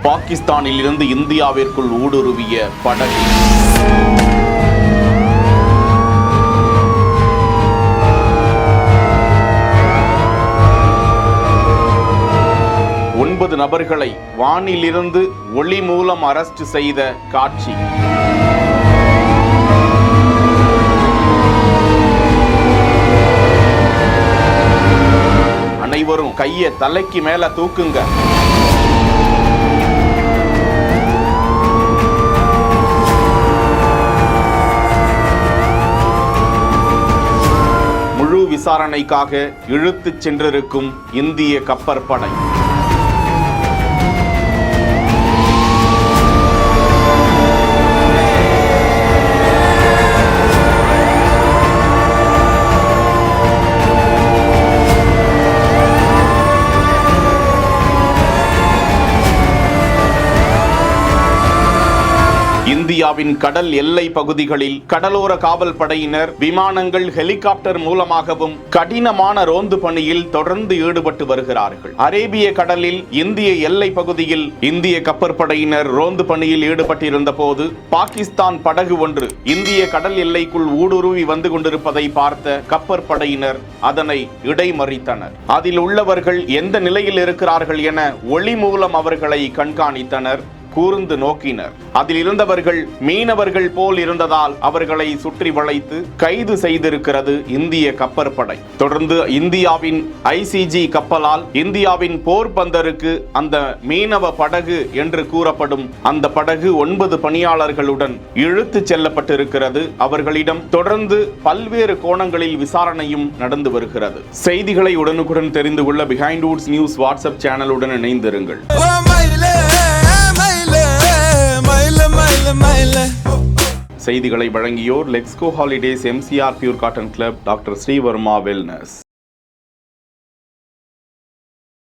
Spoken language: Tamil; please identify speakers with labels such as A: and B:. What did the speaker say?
A: பாகிஸ்தானில் இருந்து இந்தியாவிற்குள் ஊடுருவிய படகு. ஒன்பது நபர்களை வானிலிருந்து ஒளி மூலம் அரெஸ்ட் செய்த காட்சி. அனைவரும் கையை தலைக்கு மேல தூக்குங்க. முழு விசாரணைக்காக இழுத்துச் சென்றிருக்கும் இந்திய கப்பற்படை. இந்தியாவின் கடல் எல்லை பகுதிகளில் கடலோர காவல் படையினர் விமானங்கள், ஹெலிகாப்டர் மூலமாகவும் கடினமான ரோந்து பணியில் தொடர்ந்து ஈடுபட்டு வருகிறார்கள். அரேபிய கடலில் இந்திய எல்லை பகுதியில் இந்திய கப்பற்படையினர் ரோந்து பணியில் ஈடுபட்டிருந்த போது பாகிஸ்தான் படகு ஒன்று இந்திய கடல் எல்லைக்குள் ஊடுருவி வந்து கொண்டிருப்பதை பார்த்த கப்பற்படையினர் அதனை இடைமறித்தனர். அதில் உள்ளவர்கள் எந்த நிலையில் இருக்கிறார்கள் என ஒளி மூலம் அவர்களை கண்காணித்தனர், கூர்ந்து நோக்கினர். அதில் இருந்தவர்கள் மீனவர்கள் போல் இருந்ததால் அவர்களை சுற்றி வளைத்து கைது செய்திருக்கிறது இந்திய கப்பற்படை. தொடர்ந்து இந்தியாவின் ஐசிஜி கப்பலால் இந்தியாவின் போர்பந்தருக்கு அந்த மீனவ படகு என்று கூறப்படும் அந்த படகு 9 பணியாளர்களுடன் இழுத்துச் செல்லப்பட்டிருக்கிறது. அவர்களிடம் தொடர்ந்து பல்வேறு கோணங்களில் விசாரணையும் நடந்து வருகிறது. செய்திகளை உடனுக்குடன் தெரிந்து கொள்ள பிஹைண்ட் வுட்ஸ் நியூஸ் வாட்ஸ்அப் சேனலுடன் இணைந்திருங்கள். செய்திகளை வழங்கியோர் let's go holidays, MCR pure cotton club, doctor Srivarma wellness.